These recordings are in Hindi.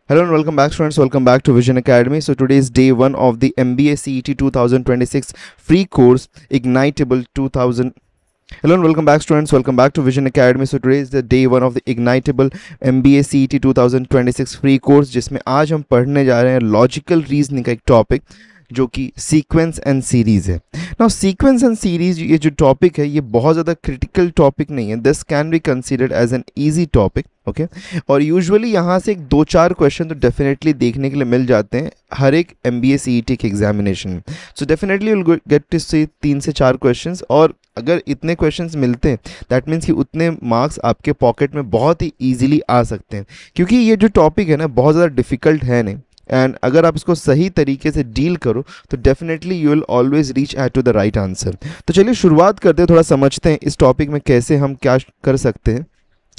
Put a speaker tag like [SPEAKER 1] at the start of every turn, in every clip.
[SPEAKER 1] Hello and welcome back, students. Welcome back to Vision Academy. So today is day 1 of the MBA CET 2026 free course Ignitable 2000. Hello and welcome back, students. Welcome back to Vision Academy. So today is the day 1 of the Ignitable MBA CET 2026 free course, जिसमें आज हम पढ़ने जा रहे हैं लॉजिकल रीजनिंग का एक टॉपिक जो कि सीक्वेंस एंड सीरीज़ है. नाउ सीक्वेंस एंड सीरीज़ ये जो टॉपिक है ये बहुत ज़्यादा क्रिटिकल टॉपिक नहीं है. This can be considered as an easy topic. Okay और यूजुअली यहाँ से एक 2-4 क्वेश्चन तो डेफिनेटली देखने के लिए मिल जाते हैं हर एक MBA CET के एग्जामिनेशन में. So definitely will get to see 3 से 4 क्वेश्चंस, और अगर इतने क्वेश्चंस मिलते हैं दैट मीन्स कि उतने मार्क्स आपके पॉकेट में बहुत ही ईजिली आ सकते हैं, क्योंकि ये जो टॉपिक है ना बहुत ज़्यादा डिफ़िकल्ट है नहीं. एंड अगर आप इसको सही तरीके से डील करो तो definitely you will always reach at to the right answer. तो चलिए शुरुआत करते हैं, थोड़ा समझते हैं इस टॉपिक में कैसे हम क्या कर सकते हैं.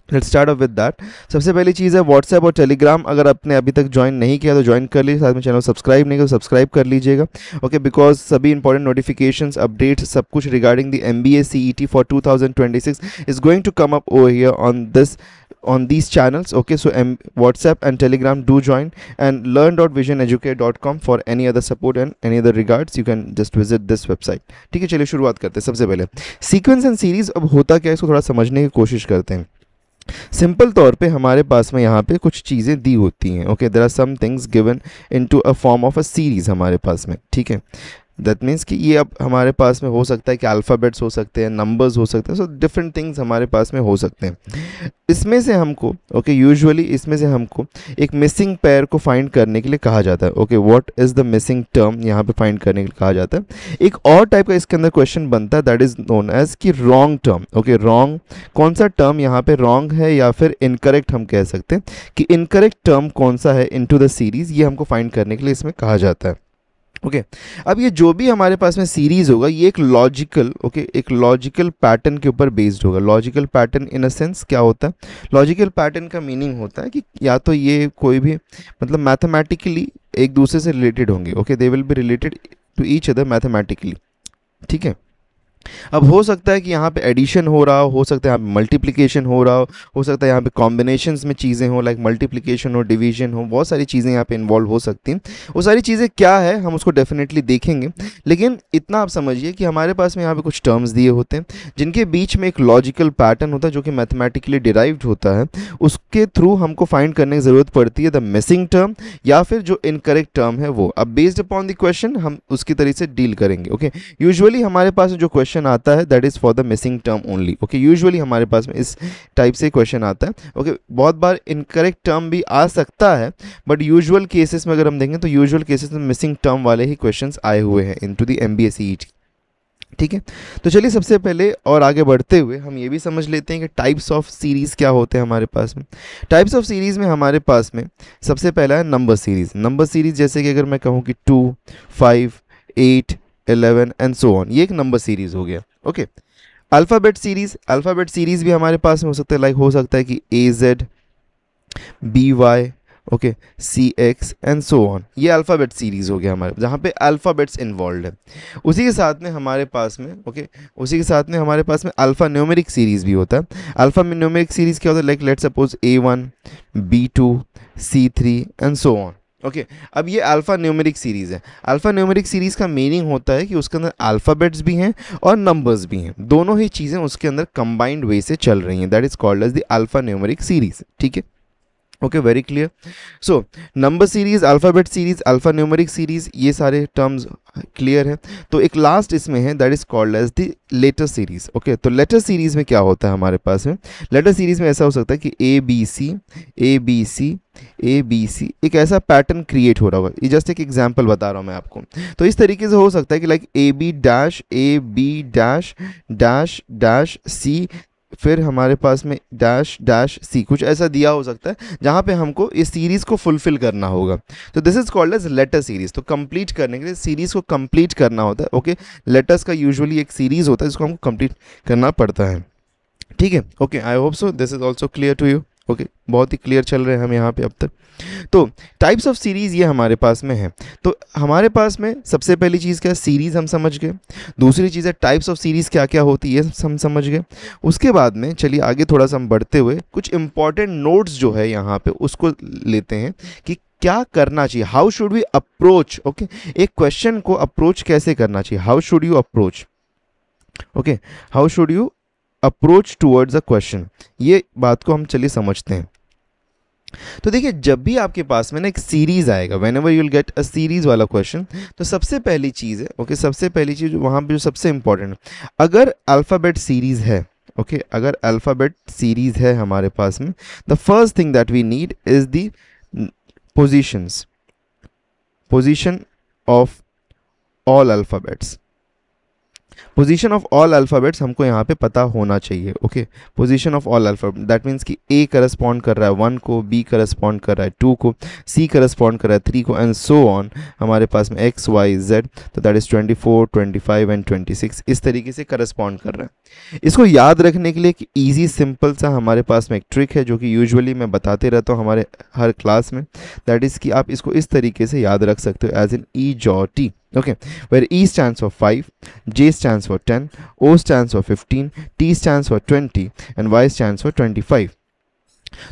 [SPEAKER 1] Let's start off with that. सबसे पहली चीज़ है व्हाट्सएप और टेलीग्राम. अगर आपने अभी तक ज्वाइन नहीं किया तो ज्वाइन कर लीजिए. साथ में चैनल सब्सक्राइब नहीं किया तो सब्सक्राइब कर लीजिएगा. ओके बिकॉज सभी इंपॉर्टेंट नोटिफिकेशंस अपडेट्स सब कुछ regarding the MBA CET for 2026 is going to come up over here on these channels. Okay, so WhatsApp and Telegram, do join, and learn.visioneducate.com for any other support and any other regards you can just visit this website. ठीक है, चलिए शुरुआत करते हैं. सबसे पहले सीक्वेंस एंड सीरीज अब होता क्या है इसको थोड़ा समझने की कोशिश करते हैं. सिंपल तौर पे हमारे पास में यहाँ पे कुछ चीज़ें दी होती हैं. Okay, there are some things given into a form of a series हमारे पास में. ठीक है, दैट मीन्स कि ये अब हमारे पास में हो सकता है कि अल्फ़ाबेट्स हो सकते हैं, नंबर्स हो सकते हैं, सो डिफरेंट थिंग्स हमारे पास में हो सकते हैं. इसमें से हमको यूजुअली इसमें से हमको एक मिसिंग पेयर को फाइंड करने के लिए कहा जाता है. Okay, what is the missing term यहाँ पे फाइंड करने के लिए कहा जाता है. एक और टाइप का इसके अंदर क्वेश्चन बनता है दैट इज़ नोन एज कि रॉन्ग टर्म. ओके, रॉन्ग कौन सा टर्म यहाँ पे रॉन्ग है या फिर इनकरेक्ट हम कह सकते हैं कि इनकरेक्ट टर्म कौन सा है इनटू द सीरीज़, ये हमको फाइंड करने के लिए इसमें कहा जाता है. ओके अब ये जो भी हमारे पास में सीरीज़ होगा ये एक लॉजिकल पैटर्न के ऊपर बेस्ड होगा. Logical pattern in a sense क्या होता है? लॉजिकल पैटर्न का मीनिंग होता है कि या तो ये कोई भी मतलब मैथमेटिकली एक दूसरे से रिलेटेड होंगे. Okay, they will be related to each other mathematically. ठीक है, अब हो सकता है कि यहाँ पे एडिशन हो रहा हो सकता है यहाँ पे मल्टीप्लिकेशन हो रहा हो सकता है यहाँ पे कॉम्बिनेशंस में चीज़ें हो, लाइक मल्टीप्लिकेशन हो, डिवीजन हो, बहुत सारी चीज़ें यहाँ पे इन्वॉल्व हो सकती हैं. वो सारी चीज़ें क्या है हम उसको डेफिनेटली देखेंगे, लेकिन इतना आप समझिए कि हमारे पास में यहाँ पे कुछ टर्म्स दिए होते हैं जिनके बीच में एक लॉजिकल पैटर्न होता है जो कि मैथमेटिकली डिराइव्ड होता है. उसके थ्रू हमको फाइंड करने की ज़रूरत पड़ती है द मिसिंग टर्म या फिर जो इनकरेक्ट टर्म है वो. अब बेस्ड अपॉन द क्वेश्चन हम उसकी तरीके से डील करेंगे. ओके, यूजुअली हमारे पास जो क्वेश्चन आता है that is for the missing term only. Okay, usually हमारे पास में इस टाइप से क्वेश्चन आता है. ओके, बहुत बार इनकरेक्ट टर्म भी आ सकता है, बट यूजुअल केसेस में अगर हम देखें तो यूजुअल केसेस में मिसिंग टर्म वाले ही क्वेश्चंस आए हुए हैं इनटू द MBA CET. ठीक है, तो चलिए सबसे पहले और आगे बढ़ते हुए हम ये भी समझ लेते हैं कि टाइप्स ऑफ सीरीज़ क्या होते हैं हमारे पास में. टाइप्स ऑफ सीरीज़ में हमारे पास में सबसे पहला है नंबर सीरीज़. नंबर सीरीज़ जैसे कि अगर मैं कहूँ कि 2, 5, 8, 11 एंड सो ऑन, ये एक नंबर सीरीज़ हो गया. ओके, अल्फ़ाबेट सीरीज़ भी हमारे पास में हो सकता है, लाइक हो सकता है कि AZ, BY, okay, CX and so on. ये अल्फ़ाबेट सीरीज़ हो गया हमारे, जहाँ पे अल्फ़ाबेट्स इन्वॉल्व है. उसी के साथ में हमारे पास में हमारे पास में अल्फ़ा न्यूमेरिक सीरीज़ भी होता है. अल्फ़ा न्यूमेरिक सीरीज़ क्या होता है? Like let's suppose A1, B2, C3 and so on. Okay, अब ये अल्फ़ा न्यूमेरिक सीरीज़ है. अल्फ़ा न्यूमेरिक सीरीज़ का मीनिंग होता है कि उसके अंदर अल्फ़ाबेट्स भी हैं और नंबर्स भी हैं, दोनों ही चीज़ें उसके अंदर कंबाइंड वे से चल रही हैं. That is called as the alpha numeric series. ठीक है, okay, very clear. So number series, alphabet series, alpha numeric series, ये सारे टर्म्स क्लियर है. तो एक लास्ट इसमें है that is called as the letter series. Okay, तो लेटर सीरीज़ में क्या होता है हमारे पास में? लेटर सीरीज़ में ऐसा हो सकता है कि ABC एक ऐसा पैटर्न क्रिएट हो रहा होगा. ये जस्ट एक एग्जांपल बता रहा हूँ मैं आपको. तो इस तरीके से हो सकता है कि लाइक AB-C, फिर हमारे पास में -C, कुछ ऐसा दिया हो सकता है जहाँ पे हमको इस सीरीज़ को फुलफिल करना होगा. तो this is called as letter series. तो कंप्लीट करने के लिए सीरीज़ को कंप्लीट करना होता है. ओके, लेटर्स का यूजुअली एक सीरीज़ होता है जिसको हमको कंप्लीट करना पड़ता है. ठीक है, okay, I hope so this is also clear to you. Okay, बहुत ही क्लियर चल रहे हैं हम यहाँ पे अब तक। तो टाइप्स ऑफ सीरीज़ ये हमारे पास में है। तो हमारे पास में सबसे पहली चीज़ क्या है, सीरीज़ हम समझ गए। दूसरी चीज़ है टाइप्स ऑफ सीरीज़ क्या क्या होती है, ये हम समझ गए। उसके बाद में चलिए आगे थोड़ा सा हम बढ़ते हुए कुछ इंपॉर्टेंट नोट्स जो है यहाँ पे उसको लेते हैं कि क्या करना चाहिए, how should we approach. Okay, एक क्वेश्चन को अप्रोच कैसे करना चाहिए, how should you approach. Okay, how should you approach towards a question, ये बात को हम चलिए समझते हैं। तो देखिए, जब भी आपके पास में ना एक सीरीज आएगा, when ever you will get a series वाला क्वेश्चन, तो सबसे पहली चीज़ है, ओके, सबसे पहली चीज़ वहाँ पे जो सबसे इंपॉर्टेंट है, अगर अल्फ़ाबेट सीरीज है, ओके, अगर अल्फ़ाबेट सीरीज है हमारे पास में, the first thing that we need is the positions, position of all alphabets. Position of all alphabets हमको यहाँ पे पता होना चाहिए। Okay, position of all alphabet that means कि ए करस्पॉन्ड कर रहा है 1 को, बी करस्पॉन्ड कर रहा है 2 को, सी करस्पॉन्ड कर रहा है 3 को, एंड सो ऑन। हमारे पास में एक्स वाई जेड, तो दैट इज़ 24, 25 एंड 26 इस तरीके से करस्पॉन्ड कर रहा है। इसको याद रखने के लिए एक ईजी सिंपल सा हमारे पास में एक ट्रिक है जो कि यूजुअली मैं बताते रहता हूँ हमारे हर क्लास में, दैट इज़ कि आप इसको इस तरीके से याद रख सकते हो, as in E J O T. Okay, where E stands for 5, J stands for 10, O stands for 15, T stands for 20 and Y stands for 25.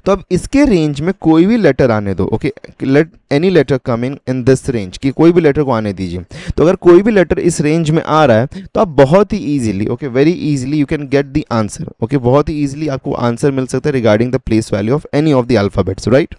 [SPEAKER 1] तो अब इसके रेंज में कोई भी लेटर आने दो। Okay, let any letter come in this range, कि कोई भी लेटर को आने दीजिए। तो अगर कोई भी लेटर इस रेंज में आ रहा है तो आप बहुत ही easily, okay, very easily you can get the answer. Okay, बहुत ही ईजिली आपको आंसर मिल सकता है regarding the place value of any of the alphabets, right.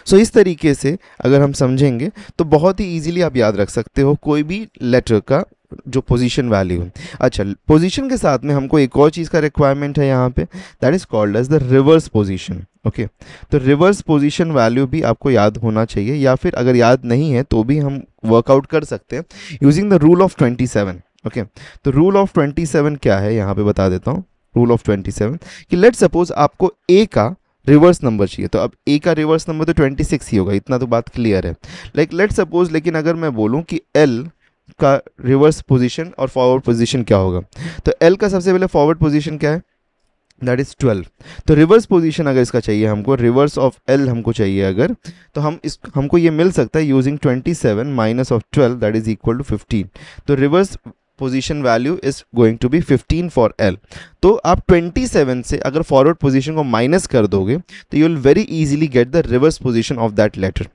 [SPEAKER 1] So इस तरीके से अगर हम समझेंगे तो बहुत ही ईजिली आप याद रख सकते हो कोई भी लेटर का जो पोजीशन वैल्यू है। अच्छा, पोजीशन के साथ में हमको एक और चीज़ का रिक्वायरमेंट है यहाँ पे, that is called as the reverse position. Okay, तो रिवर्स पोजीशन वैल्यू भी आपको याद होना चाहिए, या फिर अगर याद नहीं है तो भी हम वर्कआउट कर सकते हैं using the rule of 27। Okay, तो रूल ऑफ 27 क्या है यहाँ पे बता देता हूँ। रूल ऑफ 27 कि लेट सपोज आपको ए का रिवर्स नंबर चाहिए, तो अब ए का रिवर्स नंबर तो 26 ही होगा, इतना तो बात क्लियर है। लाइक लेट सपोज, लेकिन अगर मैं बोलूं कि एल का रिवर्स पोजीशन और फॉरवर्ड पोजीशन क्या होगा, तो एल का सबसे पहले फॉरवर्ड पोजीशन क्या है, दैट इज़ 12। तो रिवर्स पोजीशन अगर इसका चाहिए हमको, रिवर्स ऑफ एल हमको चाहिए अगर, तो हमको ये मिल सकता है using 27 minus of 12 that is equal to 15। तो reverse position value is going to be 15 for L. तो आप 27 से अगर फॉरवर्ड पोजीशन को माइनस कर दोगे तो you will very easily get the reverse position of that letter.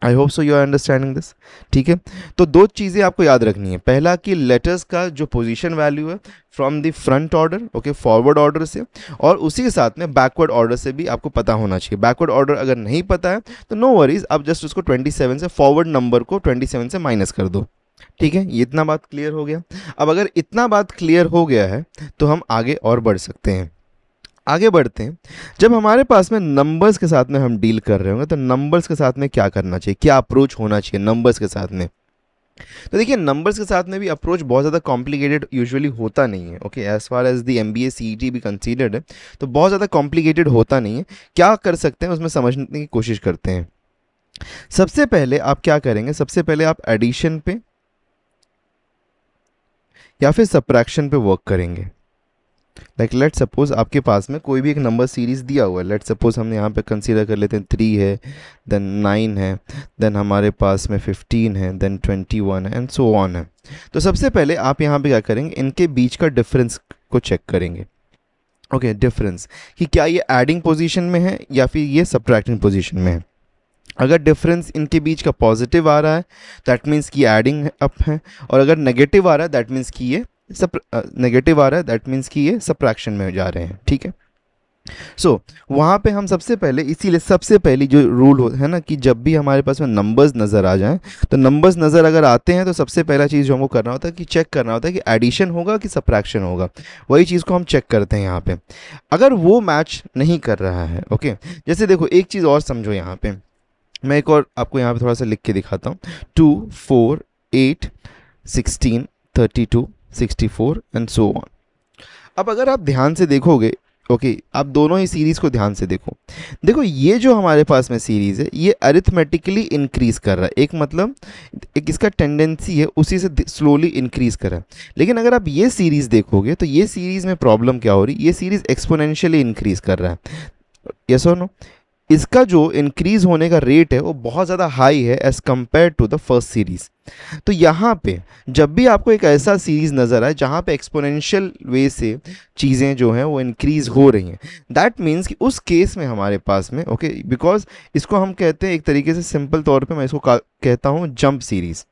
[SPEAKER 1] I hope so you are understanding this. ठीक है, तो दो चीज़ें आपको याद रखनी है। पहला कि लेटर्स का जो पोजीशन वैल्यू है from the front order, okay, forward order से, और उसी के साथ में बैकवर्ड ऑर्डर से भी आपको पता होना चाहिए। बैकवर्ड ऑर्डर अगर नहीं पता है तो नो वरीज, आप जस्ट उसको 27 से फॉरवर्ड नंबर को 27 से माइनस कर दो। ठीक है, ये इतना बात क्लियर हो गया। अब अगर इतना बात क्लियर हो गया है तो हम आगे और बढ़ सकते हैं। आगे बढ़ते हैं, जब हमारे पास में नंबर्स के साथ में हम डील कर रहे होंगे तो नंबर्स के साथ में क्या करना चाहिए, क्या अप्रोच होना चाहिए नंबर्स के साथ में। तो देखिए, नंबर्स के साथ में भी अप्रोच बहुत ज़्यादा कॉम्प्लिकेटेड यूजुअली होता नहीं है। Okay, as far as the MBA CET भी कंसीडर्ड है तो बहुत ज़्यादा कॉम्प्लिकेटेड होता नहीं है। क्या कर सकते हैं उसमें समझने की कोशिश करते हैं। सबसे पहले आप क्या करेंगे, सबसे पहले आप एडिशन पे या फिर सब्ट्रैक्शन पे वर्क करेंगे। लाइक लेट सपोज आपके पास में कोई भी एक नंबर सीरीज़ दिया हुआ है, लेट सपोज हम यहाँ पे कंसीडर कर लेते हैं 3 है, देन 9 है, देन हमारे पास में 15 है, देन 21 है, एंड सो ऑन है। तो सबसे पहले आप यहाँ पे क्या करेंगे, इनके बीच का डिफरेंस को चेक करेंगे। ओके, डिफरेंस कि क्या ये एडिंग पोजीशन में है या फिर ये सब्ट्रैक्टिंग पोजीशन में है। अगर डिफरेंस इनके बीच का पॉजिटिव आ रहा है दैट मीन्स कि एडिंग अप है, और अगर नेगेटिव आ रहा है दैट मीन्स कि ये नेगेटिव आ रहा है दैट मीन्स कि ये सब्ट्रैक्शन में जा रहे हैं। ठीक है, सो वहाँ पे हम सबसे पहले, इसीलिए सबसे पहली जो रूल है ना कि जब भी हमारे पास में नंबर्स नज़र आ जाएं, तो नंबर्स नज़र अगर आते हैं तो सबसे पहला चीज़ जो हमको करना होता है कि चेक करना होता है कि एडिशन होगा कि सब्ट्रैक्शन होगा। वही चीज़ को हम चेक करते हैं यहाँ पे। अगर वो मैच नहीं कर रहा है, ओके, जैसे देखो एक चीज़ और समझो, यहाँ पे मैं एक और आपको यहाँ पे थोड़ा सा लिख के दिखाता हूँ। 2, 4, 8, 16, 32, 64 एंड सो ऑन। अब अगर आप ध्यान से देखोगे ओके आप दोनों ही सीरीज़ को ध्यान से देखो। देखो ये जो हमारे पास में सीरीज़ है ये अरिथमेटिकली इंक्रीज कर रहा है, एक मतलब एक इसका टेंडेंसी है उसी से स्लोली इंक्रीज कर रहा है। लेकिन अगर आप ये सीरीज़ देखोगे तो ये सीरीज़ में प्रॉब्लम क्या हो रही है, ये सीरीज़ एक्सपोनेंशियली इंक्रीज कर रहा है। यस और नो, इसका जो इंक्रीज होने का रेट है वो बहुत ज़्यादा हाई है as compare to the first series. तो यहाँ पे जब भी आपको एक ऐसा सीरीज़ नज़र आए जहाँ पे एक्सपोनेंशियल वे से चीज़ें जो हैं वो इंक्रीज़ हो रही हैं, दैट मीन्स कि उस केस में हमारे पास में ओके बिकॉज इसको हम कहते हैं एक तरीके से सिंपल तौर पे मैं इसको कहता हूँ जंप सीरीज़।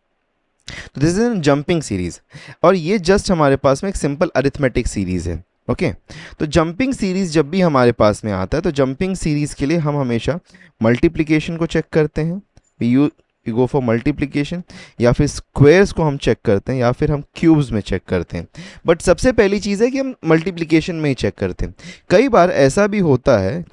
[SPEAKER 1] तो दिस इज जंपिंग सीरीज़ और ये जस्ट हमारे पास में एक सिंपल अरिथमेटिक सीरीज़ है। ओके तो जंपिंग सीरीज़ जब भी हमारे पास में आता है तो जंपिंग सीरीज़ के लिए हम हमेशा मल्टीप्लिकेशन को चेक करते हैं, यू गो फॉर मल्टीप्लिकेशन, या फिर स्क्वायर्स को हम चेक करते हैं, या फिर हम क्यूब्स में चेक करते हैं। बट सबसे पहली चीज़ है कि हम मल्टीप्लिकेशन में ही चेक करते हैं। कई बार ऐसा भी होता है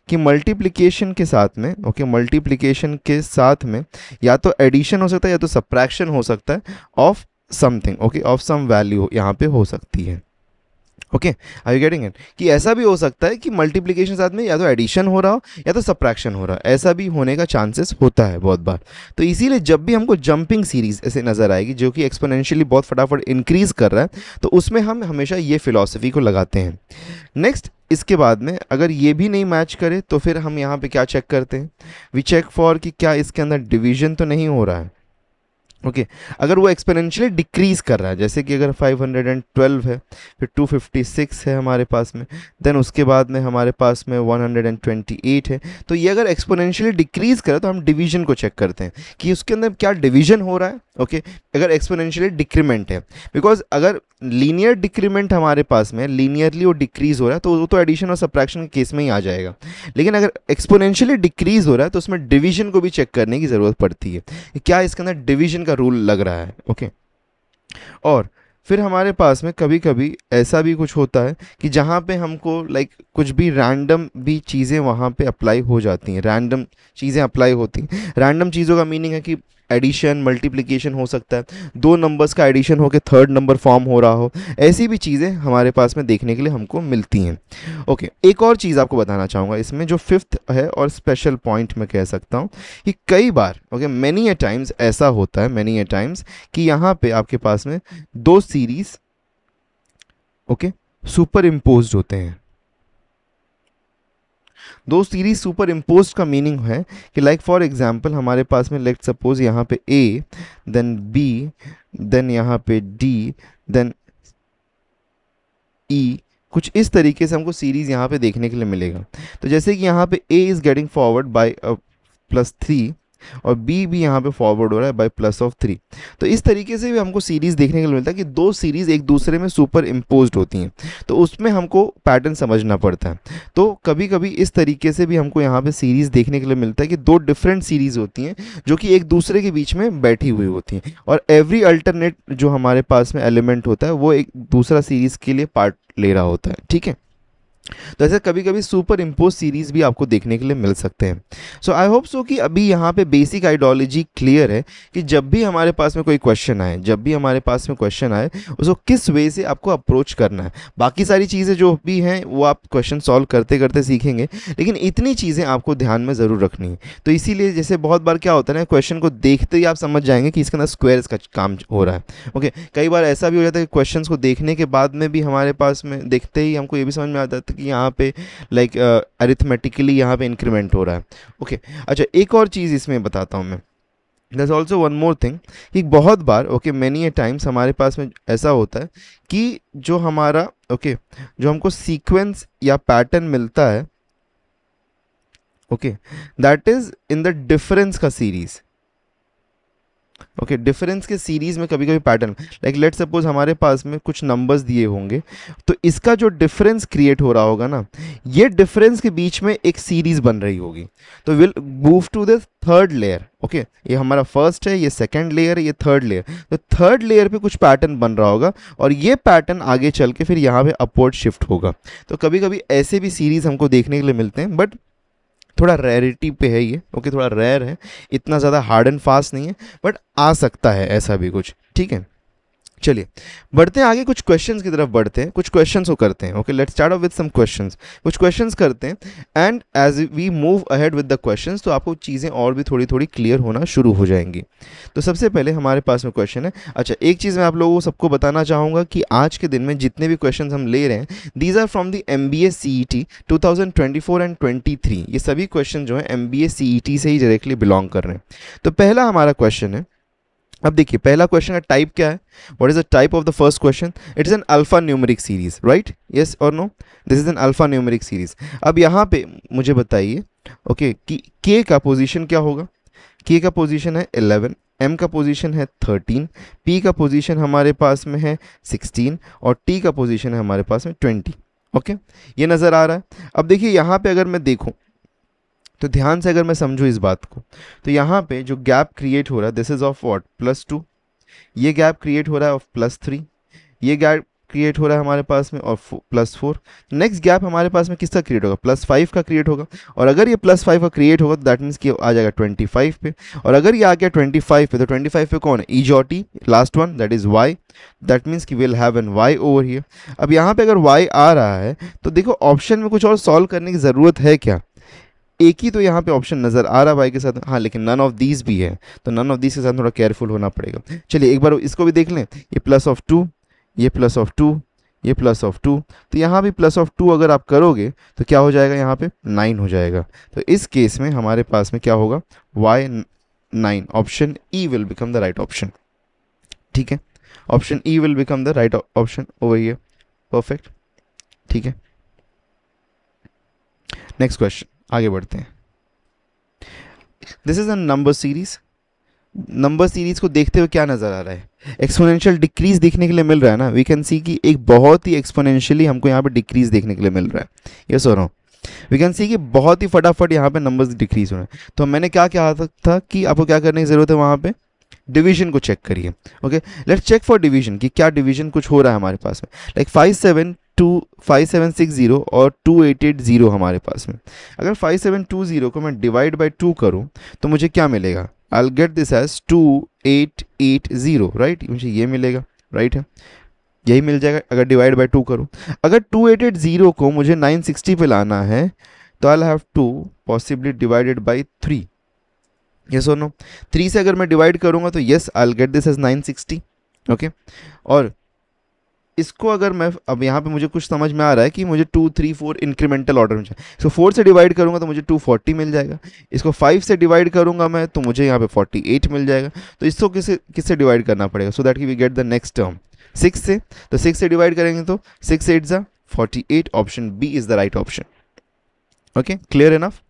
[SPEAKER 1] कि मल्टीप्लिकेशन के साथ में मल्टीप्लिकेशन के साथ में या तो एडिशन हो सकता है या तो सब्ट्रैक्शन हो सकता है of something, of some value यहाँ पे हो सकती है। Okay are you getting it, कि ऐसा भी हो सकता है कि मल्टीप्लिकेशन साथ में या तो एडिशन हो रहा हो या तो सब्ट्रैक्शन हो रहा है, ऐसा भी होने का चांसेस होता है बहुत बार। तो इसीलिए जब भी हमको जंपिंग सीरीज ऐसे नज़र आएगी जो कि एक्सपोनेंशियली बहुत फटाफट इंक्रीज कर रहा है, तो उसमें हम हमेशा ये फिलॉसफी को लगाते हैं। नेक्स्ट इसके बाद में अगर ये भी नहीं मैच करे तो फिर हम यहाँ पे क्या चेक करते हैं, वी चेक फॉर कि क्या इसके अंदर डिवीजन तो नहीं हो रहा है। अगर वो एक्सपोनेंशियली डिक्रीज कर रहा है, जैसे कि अगर 512 है, फिर 256 है हमारे पास में, देन उसके बाद में हमारे पास में 128 है, तो ये अगर एक्सपोनेंशियली डिक्रीज करे तो हम डिवीजन को चेक करते हैं कि उसके अंदर क्या डिवीजन हो रहा है। अगर एक्सपोनेंशियली डिक्रीमेंट है, बिकॉज अगर लीनियर डिक्रीमेंट हमारे पास में लीनियरली वो डिक्रीज हो रहा है तो वो तो एडिशन और सब्ट्रैक्शन के केस में ही आ जाएगा। लेकिन अगर एक्सपोनेंशियली डिक्रीज हो रहा है तो उसमें डिवीजन को भी चेक करने की ज़रूरत पड़ती है, क्या इसके अंदर डिवीजन का रूल लग रहा है। और फिर हमारे पास में कभी कभी ऐसा भी कुछ होता है कि जहाँ पे हमको कुछ भी रैंडम भी चीज़ें वहाँ पे अप्लाई हो जाती हैं, रैंडम चीज़ें अप्लाई होती हैं। रैंडम चीज़ों का मीनिंग है कि एडिशन मल्टीप्लिकेशन हो सकता है, दो नंबर्स का एडिशन हो के थर्ड नंबर फॉर्म हो रहा हो, ऐसी भी चीज़ें हमारे पास में देखने के लिए हमको मिलती हैं। एक और चीज़ आपको बताना चाहूँगा इसमें जो फिफ्थ है और स्पेशल पॉइंट मैं कह सकता हूँ कि कई बार मैनी ए टाइम्स ऐसा होता है कि यहाँ पे आपके पास में दो सीरीज सुपर इम्पोज्ड होते हैं। दो सीरीज सुपर इम्पोज का मीनिंग है कि फॉर एग्जाम्पल हमारे पास में लेट सपोज यहाँ पे ए, देन बी, देन यहाँ पे डी, देन ई, कुछ इस तरीके से हमको सीरीज यहाँ पे देखने के लिए मिलेगा। तो जैसे कि यहाँ पे A is getting forward bye +3 और बी भी यहाँ पे फॉरवर्ड हो रहा है बाय +3। तो इस तरीके से भी हमको सीरीज़ देखने के लिए मिलता है कि दो सीरीज़ एक दूसरे में सुपर इम्पोज्ड होती हैं, तो उसमें हमको पैटर्न समझना पड़ता है। तो कभी कभी इस तरीके से भी हमको यहाँ पे सीरीज़ देखने के लिए मिलता है कि दो डिफरेंट सीरीज़ होती हैं जो कि एक दूसरे के बीच में बैठी हुई होती हैं, और एवरी अल्टरनेट जो हमारे पास में एलिमेंट होता है वो एक दूसरा सीरीज़ के लिए पार्ट ले रहा होता है। ठीक है, तो ऐसे कभी कभी सुपर इम्पोज सीरीज भी आपको देखने के लिए मिल सकते हैं। सो आई होप सो कि अभी यहाँ पे बेसिक आइडियोलॉजी क्लियर है कि जब भी हमारे पास में कोई क्वेश्चन आए, उसको किस वे से आपको अप्रोच करना है। बाकी सारी चीज़ें जो भी हैं वो आप क्वेश्चन सॉल्व करते करते सीखेंगे, लेकिन इतनी चीज़ें आपको ध्यान में ज़रूर रखनी है। तो इसीलिए जैसे बहुत बार क्या होता है ना, क्वेश्चन को देखते ही आप समझ जाएंगे कि इसके अंदर स्क्वायर्स का काम हो रहा है। कई बार ऐसा भी हो जाता है कि क्वेश्चन को देखने के बाद में भी हमारे पास में देखते ही हमको ये भी समझ में आता है कि यहाँ पे अरिथमेटिकली यहाँ पे इंक्रीमेंट हो रहा है। अच्छा, एक और चीज़ इसमें बताता हूँ मैं। There's also one more thing कि बहुत बार many a times हमारे पास में ऐसा होता है कि जो हमारा जो हमको सीक्वेंस या पैटर्न मिलता है that is in the difference का सीरीज। डिफरेंस के सीरीज में कभी कभी पैटर्न लेट सपोज हमारे पास में कुछ नंबर्स दिए होंगे, तो इसका जो डिफरेंस क्रिएट हो रहा होगा ना, ये डिफरेंस के बीच में एक सीरीज बन रही होगी। तो will move to the third layer. ये हमारा फर्स्ट है, ये सेकंड लेयर है, ये थर्ड लेयर। तो थर्ड लेयर पे कुछ पैटर्न बन रहा होगा और ये पैटर्न आगे चल के फिर यहाँ पे अपवर्ड शिफ्ट होगा। तो कभी कभी ऐसे भी सीरीज हमको देखने के लिए मिलते हैं, बट थोड़ा रेयरिटी पे है ये। थोड़ा रेयर है, इतना ज़्यादा हार्ड एंड फास्ट नहीं है, बट आ सकता है ऐसा भी कुछ। ठीक है, चलिए बढ़ते हैं आगे, कुछ क्वेश्चंस की तरफ बढ़ते हैं, कुछ क्वेश्चंस को करते हैं। Okay, let's start off with some questions. कुछ क्वेश्चंस करते हैं and as we move ahead with the questions तो आपको चीज़ें और भी थोड़ी थोड़ी क्लियर होना शुरू हो जाएंगी। तो सबसे पहले हमारे पास में क्वेश्चन है, अच्छा एक चीज़ मैं आप लोगों को सबको बताना चाहूँगा कि आज के दिन में जितने भी क्वेश्चन हम ले रहे हैं these are from the MBA CET 2024 and 23। ये सभी क्वेश्चन जो है MBA CET से ही डायरेक्टली बिलोंग कर रहे हैं। तो पहला हमारा क्वेश्चन है, अब देखिए पहला क्वेश्चन का टाइप क्या है, what is the type of the first question, it is an alpha numeric series, right, yes और no, this is an alpha numeric series. अब यहाँ पे मुझे बताइए ओके कि k का पोजीशन क्या होगा, k का पोजीशन है 11, m का पोजीशन है 13, p का पोजीशन हमारे पास में है 16 और t का पोजीशन है हमारे पास में 20। ओके ये नज़र आ रहा है। अब देखिए यहाँ पे अगर मैं देखूँ तो ध्यान से अगर मैं समझूँ इस बात को, तो यहाँ पे जो गैप क्रिएट हो रहा है दिस इज ऑफ व्हाट +2, ये गैप क्रिएट हो रहा है ऑफ +3, ये गैप क्रिएट हो रहा है हमारे पास में ऑफ +4। नेक्स्ट गैप हमारे पास में किसका क्रिएट होगा, +5 का क्रिएट होगा। और अगर ये +5 का क्रिएट होगा तो दैट मीन्स कि आ जाएगा 25 पे, और अगर ये आ गया 25 पे तो 25 पे कौन है, ई और T, last one that is y, that means कि will have an y over here. अब यहाँ पे अगर y आ रहा है तो देखो ऑप्शन में कुछ और सॉल्व करने की ज़रूरत है क्या, एक ही तो यहाँ पे ऑप्शन नज़र आ रहा है y के साथ, हाँ लेकिन नन ऑफ दीज भी है, तो नन ऑफ दीज के साथ थोड़ा केयरफुल होना पड़ेगा। चलिए एक बार इसको भी देख लें, ये +2, ये +2, ये +2, तो यहाँ भी +2 अगर आप करोगे तो क्या हो जाएगा, यहाँ पे 9 हो जाएगा। तो इस केस में हमारे पास में क्या होगा, y9, option E will become the right option. ठीक है, option E will become the right option over here, perfect. ठीक है, नेक्स्ट क्वेश्चन, आगे बढ़ते हैं। This is a number series, number series को देखते हुए क्या नज़र आ रहा है, एक्सपोनेंशियल डिक्रीज देखने के लिए मिल रहा है ना, वी कैन सी कि एक बहुत ही एक्सपोनेंशियली हमको यहाँ पे डिक्रीज देखने के लिए मिल रहा है, यस और नो, वी कैन सी कि बहुत ही फटाफट यहाँ पे नंबर्स डिक्रीज हो रहे हैं। तो मैंने क्या कहा था कि आपको क्या करने की ज़रूरत है, वहाँ पे डिवीजन को चेक करिए। Okay let's check for division कि क्या डिवीजन कुछ हो रहा है हमारे पास में, लाइक 5760 और 2880 हमारे पास में। अगर 5720 को मैं डिवाइड बाई 2 करूँ तो मुझे क्या मिलेगा, I will get this as 2880, right, मुझे ये मिलेगा, राइट है, यही मिल जाएगा अगर डिवाइड बाई 2 करूँ। अगर 2880 को मुझे 960 पे लाना है तो I will have to possibly divided by 3, yes और नो, 3 से अगर मैं डिवाइड करूँगा तो yes I will get this as 960। Okay और इसको अगर मैं, अब यहाँ पे मुझे कुछ समझ में आ रहा है कि मुझे 2 3 4 इंक्रीमेंटल ऑर्डर में चाहिए। इसको 4 से डिवाइड करूँगा तो मुझे 240 मिल जाएगा, इसको 5 से डिवाइड करूँगा मैं तो मुझे यहाँ पे 48 मिल जाएगा। तो इसको किससे डिवाइड करना पड़ेगा, सो दैट कि we get the next term 6 से, तो 6 से डिवाइड करेंगे तो 6 8 जा 48, option B is the right option. Okay clear enough.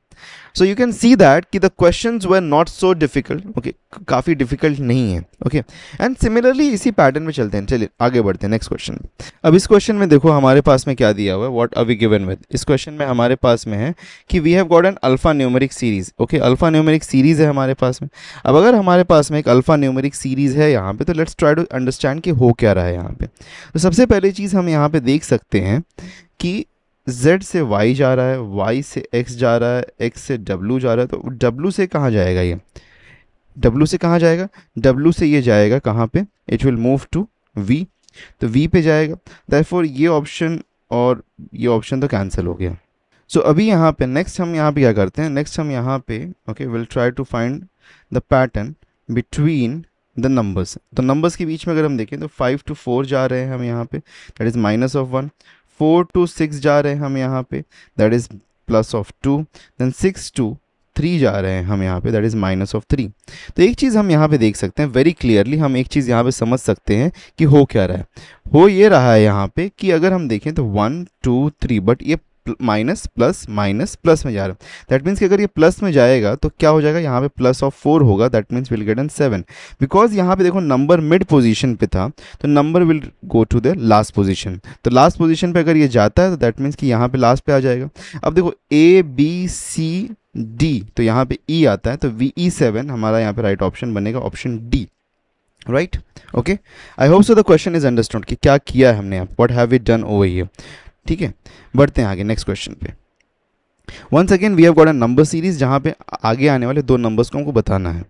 [SPEAKER 1] So you can see that कि the questions were not so difficult, okay काफ़ी डिफिकल्ट नहीं है। ओके एंड सिमिलरली इसी पैटर्न में चलते हैं, चलिए आगे बढ़ते हैं नेक्स्ट क्वेश्चन। अब इस क्वेश्चन में देखो हमारे पास में क्या दिया हुआ है, what are we given with. इस क्वेश्चन में हमारे पास में है कि we have got an alpha numeric series. Okay alpha numeric series है हमारे पास में। अब अगर हमारे पास में एक अल्फा न्यूमेरिक सीरीज है यहाँ पे, तो लेट्स ट्राई टू अंडरस्टैंड कि हो क्या रहा है यहाँ पे। तो सबसे पहली चीज़ हम यहाँ पे देख सकते हैं कि z से y जा रहा है, y से x जा रहा है, x से w जा रहा है, तो w से कहाँ जाएगा, ये w से कहाँ जाएगा, w से ये जाएगा कहाँ पे, it will move to v, तो v पे जाएगा। देयरफॉर ये ऑप्शन और ये ऑप्शन तो कैंसिल हो गया। सो अभी यहाँ पे नेक्स्ट हम यहाँ पे क्या करते हैं, नेक्स्ट हम यहाँ पे okay will try to find the pattern between the numbers. तो नंबर्स के बीच में अगर हम देखें तो 5 to 4 जा रहे हैं हम यहाँ पे, दैट इज़ -1, 4 to 6 जा रहे हैं हम यहाँ पे, दैट इज़ +2, देन 6 to 3 जा रहे हैं हम यहाँ पे, दैट इज़ -3। तो एक चीज़ हम यहाँ पे देख सकते हैं वेरी क्लियरली, हम एक चीज़ यहाँ पे समझ सकते हैं कि हो क्या रहा है। हो ये रहा है यहाँ पे कि अगर हम देखें तो 1 2 3, बट ये माइनस प्लस माइनस प्लस में जा रहा है। दैट मीन्स कि अगर ये प्लस में जाएगा तो क्या हो जाएगा, यहाँ पे +4 होगा, that means will get an 7, because यहाँ पे देखो नंबर मिड पोजीशन पे था तो number will go to the last position. तो लास्ट पोजीशन पे अगर ये जाता है तो दैट मीन्स कि यहाँ पे लास्ट पे आ जाएगा। अब देखो A B C D, तो यहाँ पे E आता है, तो VE7 हमारा यहाँ पे राइट ऑप्शन बनेगा, option D, right. Okay I hope so the question is understood कि क्या किया है हमने, what have we done over here. ठीक है बढ़ते हैं आगे नेक्स्ट क्वेश्चन पे। Once again we have got a number series जहाँ पे आगे आने वाले 2 नंबर्स को हमको बताना है।